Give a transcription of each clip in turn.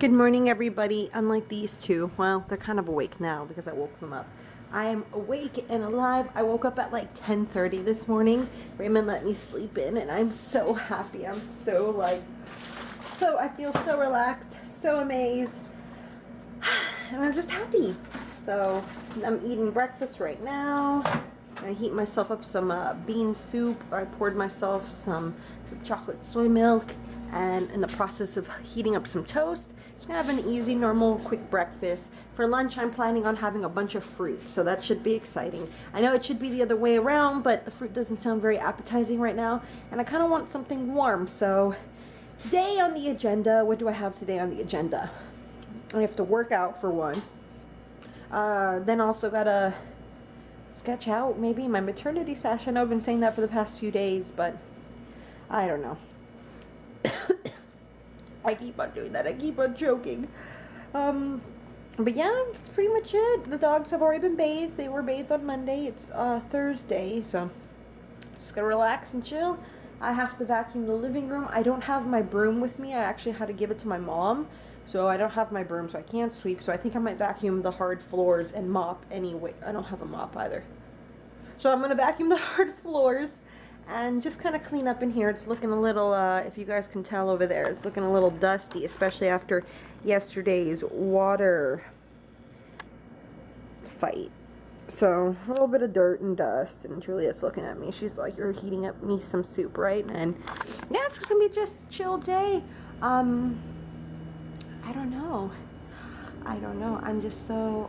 Good morning, everybody. Unlike these two, well, they're kind of awake now because I woke them up. I am awake and alive. I woke up at like 10:30 this morning. Raymond let me sleep in and I'm so happy. I'm so I feel so relaxed, so amazed, and I'm just happy. So I'm eating breakfast right now. I heat myself up some bean soup. I poured myself some chocolate soy milk, and in the process of heating up some toast. Just gonna have an easy, normal, quick breakfast. For lunch, I'm planning on having a bunch of fruit, so that should be exciting. I know it should be the other way around, but the fruit doesn't sound very appetizing right now, and I kind of want something warm. So today on the agenda, what do I have today on the agenda? I have to work out for one. Then also gotta sketch out maybe my maternity sash. I know I've been saying that for the past few days, but I don't know. I keep on doing that. I keep on joking. But yeah, that's pretty much it. The dogs have already been bathed. They were bathed on Monday. It's Thursday, so just gonna relax and chill. I have to vacuum the living room. I don't have my broom with me. I actually had to give it to my mom. So I don't have my broom, so I can't sweep. So I think I might vacuum the hard floors and mop anyway. I don't have a mop either. So I'm gonna vacuum the hard floors and just kind of clean up in here. It's looking a little, if you guys can tell over there, it's looking a little dusty, especially after yesterday's water fight. So a little bit of dirt and dust, and Juliet's looking at me. She's like, "You're heating up me some soup, right?" And yeah, it's gonna be just a chill day. I don't know.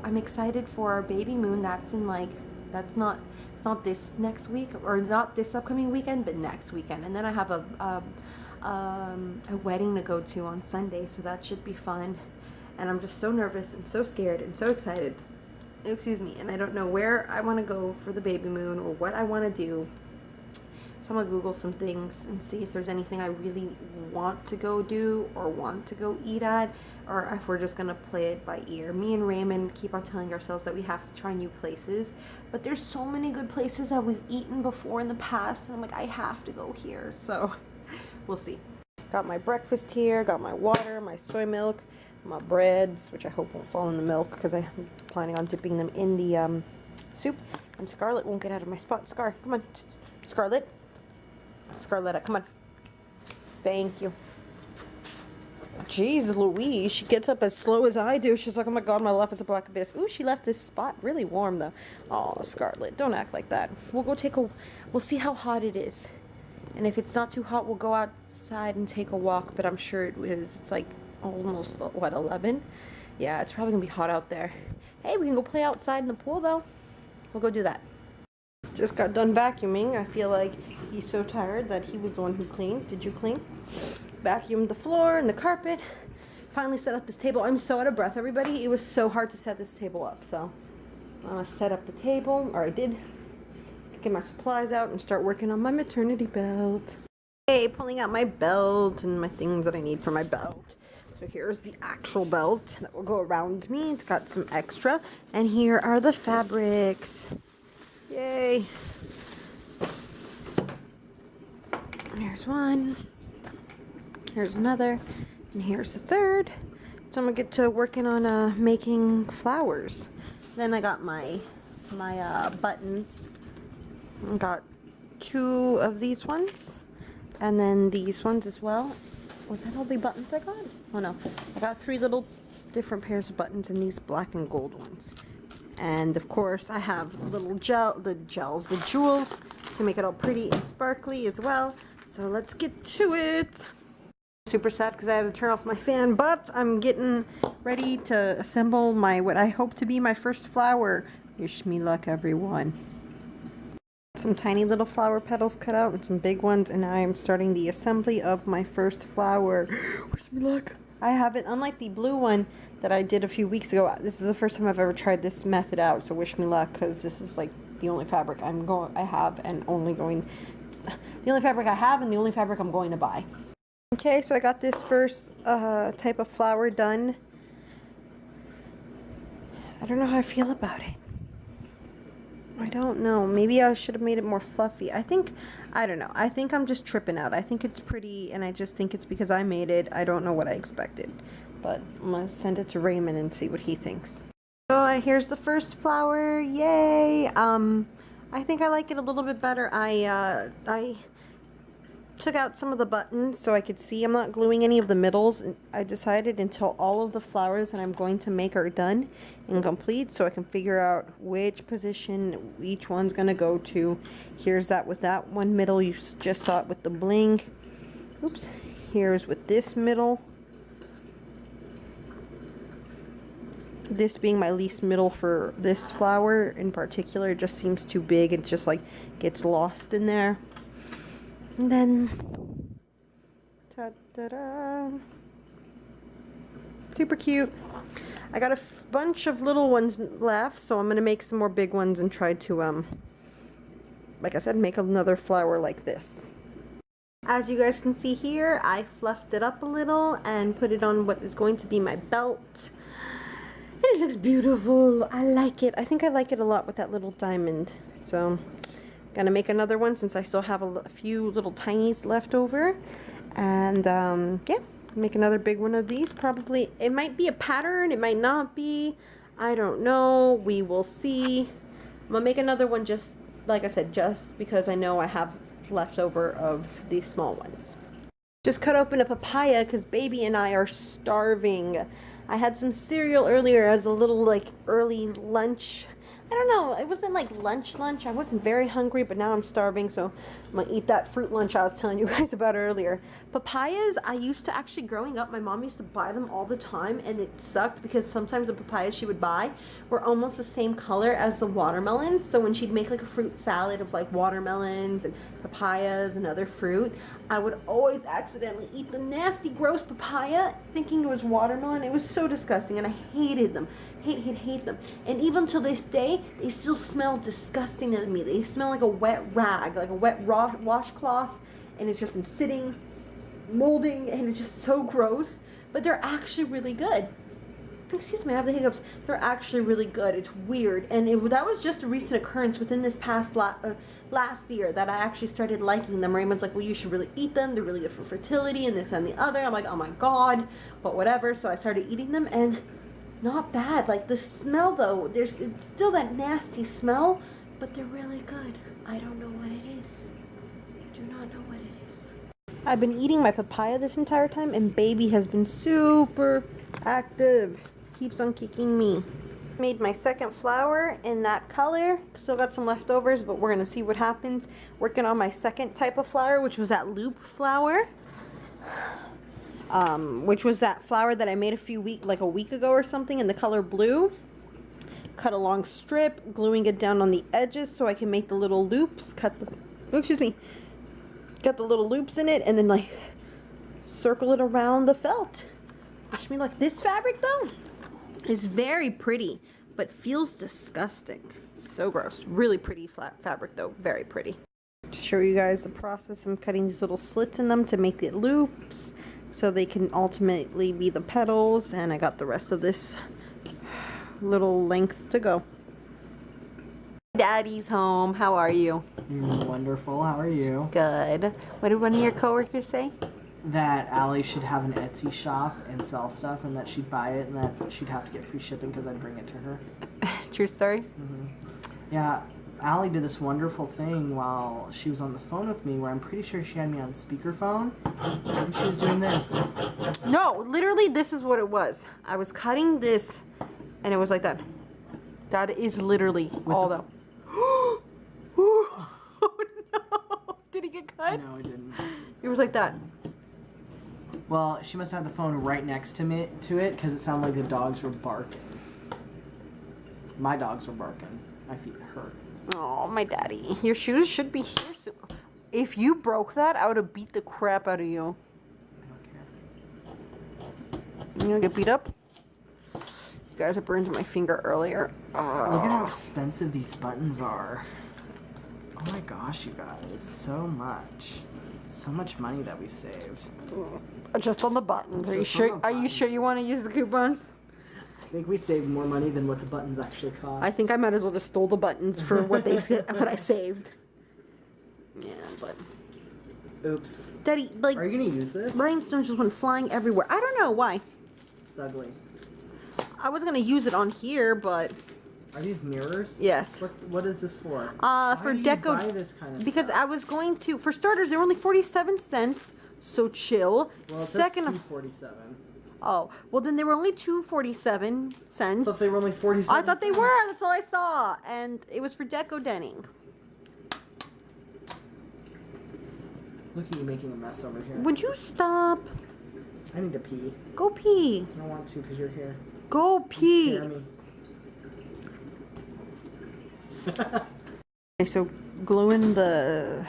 I'm excited for our baby moon. That's in like, it's not this next week, or not this upcoming weekend, but next weekend. And then I have a wedding to go to on Sunday, so that should be fun. And I'm just so nervous and so scared and so excited. Excuse me. And I don't know where I want to go for the baby moon or what I want to do. So I'm gonna Google some things and see if there's anything I really want to go do or want to go eat at, or if we're just gonna play it by ear. Me and Raymond keep on telling ourselves that we have to try new places, but there's so many good places that we've eaten before in the past, and I'm like, I have to go here. So we'll see. Got my breakfast here, got my water, my soy milk, my breads, which I hope won't fall in the milk because I'm planning on dipping them in the soup. And Scarlett won't get out of my spot. Scar, come on, Scarlett. Scarletta, come on. Thank you. Jeez Louise, she gets up as slow as I do. She's like, oh my god, my life is a black abyss. Ooh, she left this spot really warm though. Oh, Scarlett, don't act like that. We'll see how hot it is. And if it's not too hot, we'll go outside and take a walk, but I'm sure it is. It's like almost, what, 11? Yeah, it's probably gonna be hot out there. Hey, we can go play outside in the pool though. We'll go do that. Just got done vacuuming. I feel like he's so tired that he was the one who cleaned. Did you clean? Vacuumed the floor and the carpet. Finally set up this table. I'm so out of breath, everybody. It was so hard to set this table up. So I'm gonna set up the table, or I did. Get my supplies out and start working on my maternity belt. Okay, pulling out my belt and my things that I need for my belt. So here's the actual belt that will go around me. It's got some extra. And here are the fabrics. Yay. Here's one. Here's another. And here's the third. So I'm gonna get to working on making flowers. Then I got my buttons. I got 2 of these ones. And then these ones as well. Was that all the buttons I got? Oh no. I got 3 little different pairs of buttons and these black and gold ones. And of course I have the jewels to make it all pretty and sparkly as well. So let's get to it. Super sad because I had to turn off my fan, but I'm getting ready to assemble what I hope to be my first flower. Wish me luck, everyone. Some tiny little flower petals cut out and some big ones, and I am starting the assembly of my first flower. Wish me luck. I haven't, unlike the blue one that I did a few weeks ago, this is the first time I've ever tried this method out, so wish me luck, because this is like the only fabric the only fabric I have and the only fabric I'm going to buy. Okay, so I got this first type of flower done. I don't know how I feel about it. I don't know. Maybe I should have made it more fluffy. I don't know. I think I'm just tripping out. I think it's pretty, and I just think it's because I made it. I don't know what I expected. but I'm gonna send it to Raymond and see what he thinks. So here's the first flower. Yay! I think I like it a little bit better. I took out some of the buttons so I could see. I'm not gluing any of the middles. I decided until all of the flowers that I'm going to make are done and complete, so I can figure out which position each one's gonna go to. Here's that with that one middle. You just saw it with the bling. Oops. Here's with this middle. This being my least middle for this flower in particular. It just seems too big. It just like gets lost in there. And then, ta-da-da, super cute. I got a bunch of little ones left, so I'm going to make some more big ones and try to, like I said, make another flower like this. As you guys can see here, I fluffed it up a little and put it on what is going to be my belt. And it looks beautiful. I like it. I think I like it a lot with that little diamond. So gonna make another one since I still have a few little tinies left over, and yeah, make another big one of these. Probably it might be a pattern, it might not be, I don't know, we will see. I'm gonna make another one just like I said, just because I know I have leftover of these small ones. Just cut open a papaya because baby and I are starving. I had some cereal earlier as a little like early lunch. I don't know, it wasn't like lunch. I wasn't very hungry, but now I'm starving, so I'm gonna eat that fruit lunch I was telling you guys about earlier. Papayas, I used to actually, growing up, my mom used to buy them all the time, and it sucked because sometimes the papayas she would buy were almost the same color as the watermelons. So when she'd make like a fruit salad of like watermelons and papayas and other fruit, I would always accidentally eat the nasty, gross papaya thinking it was watermelon. It was so disgusting, and I hated them. Hate them. And even till this day, they still smell disgusting to me. They smell like a wet rag, like a wet washcloth, and it's just been sitting, molding, and it's just so gross. But they're actually really good. Excuse me, I have the hiccups. They're actually really good. It's weird. And that was just a recent occurrence within this past last year that I actually started liking them. Raymond's like, well, you should really eat them. They're really good for fertility and this and the other. I'm like, oh my God, but whatever. So I started eating them, and not bad. Like the smell though, it's still that nasty smell, but they're really good. I don't know what it is. I do not know what it is. I've been eating my papaya this entire time, and baby has been super active. Keeps on kicking me. Made my second flower in that color. Still got some leftovers, but we're gonna see what happens. Working on my second type of flower, which was that loop flower. Which was that flower that I made like a week ago or something, in the color blue. Cut a long strip, gluing it down on the edges so I can make the little loops. Got the little loops in it, and then like circle it around the felt. Wish me luck. This fabric though is very pretty, but feels disgusting. So gross. Really pretty flat fabric though, very pretty. To show you guys the process, I'm cutting these little slits in them to make the loops, so they can ultimately be the petals, and I got the rest of this little length to go. Daddy's home. How are you? Wonderful. How are you? Good. What did one of your coworkers say? That Allie should have an Etsy shop and sell stuff, and that she'd buy it, and that she'd have to get free shipping because I'd bring it to her. True story? Mm-hmm. Yeah, Allie did this wonderful thing while she was on the phone with me, where I'm pretty sure she had me on speakerphone, and she was doing this. No, literally this is what it was. I was cutting this, and it was like that. That is literally all the... Oh no! Did he get cut? No, it didn't. It was like that. Well, she must have the phone right next to it, because it sounded like the dogs were barking. My dogs were barking. My feet hurt. Oh, my daddy. Your shoes should be here soon. If you broke that, I would have beat the crap out of you. I don't care. You gonna get beat up? You guys, I burned my finger earlier. Look at how expensive these buttons are. Oh my gosh, you guys. So much. So much money that we saved. Just on the buttons. Are you sure? Are you sure you want to use the coupons? I think we saved more money than what the buttons actually cost. I think I might as well just stole the buttons for what what I saved. Yeah, but. Oops. Daddy, like. Are you gonna use this? Rhinestones just went flying everywhere. I don't know why. It's ugly. I was gonna use it on here, but Are these mirrors? yes. What is this for? For Why do you deco. buy this kind of Because stuff? I was going to. For starters, they were only 47 cents, so chill. Well, it Second says of. $2.47. Oh, well then they were only 2.47 cents. I thought they were only 47. I thought they were. That's all I saw, and it was for deco denning. Look at you making a mess over here. Would you stop? I need to pee. Go pee. I don't want to because you're here. Go You pee. scare me. Okay, so gluing the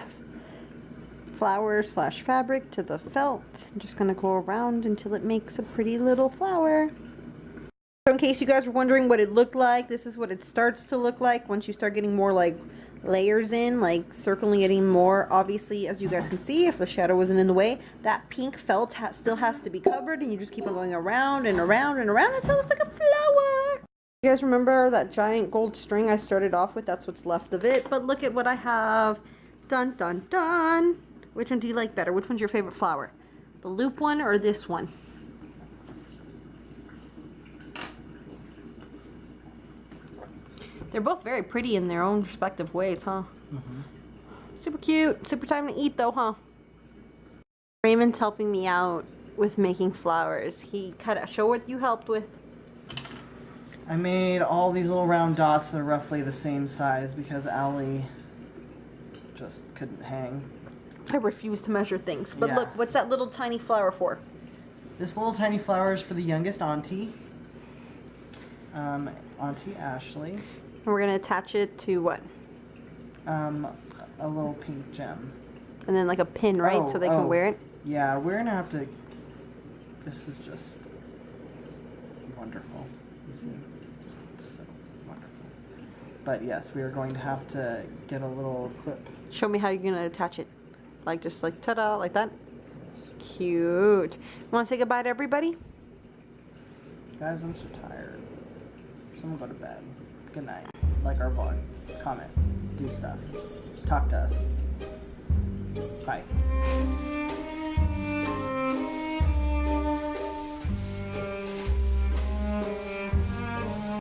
flower slash fabric to the felt. I'm just gonna go around until it makes a pretty little flower. So in case you guys were wondering what it looked like, this is what it starts to look like once you start getting more like layers in, like circling getting more. Obviously, as you guys can see, if the shadow wasn't in the way, that pink felt still has to be covered, and you just keep on going around and around and around until it's like a flower. You guys remember that giant gold string I started off with? That's what's left of it. But look at what I have. Dun dun dun. Which one do you like better? Which one's your favorite flower? The loop one or this one? They're both very pretty in their own respective ways, huh? Mm-hmm. Super cute. Super time to eat though, huh? Raymond's helping me out with making flowers. He show what you helped with. I made all these little round dots that are roughly the same size because Allie just couldn't hang. I refuse to measure things. But Yeah. look, what's that little tiny flower for? This little tiny flower is for the youngest auntie. Auntie Ashley. And we're gonna attach it to what? A little pink gem. And then like a pin, right? So they can wear it. Yeah, we're gonna have to. This is just wonderful. You see, it's so wonderful. But yes, we are going to have to get a little clip. Show me how you're gonna attach it. Like just like ta-da, like that. Cute. You wanna say goodbye to everybody? Guys, I'm so tired. Someone go to bed. Good night. Like our vlog. Comment. Do stuff. Talk to us. Bye.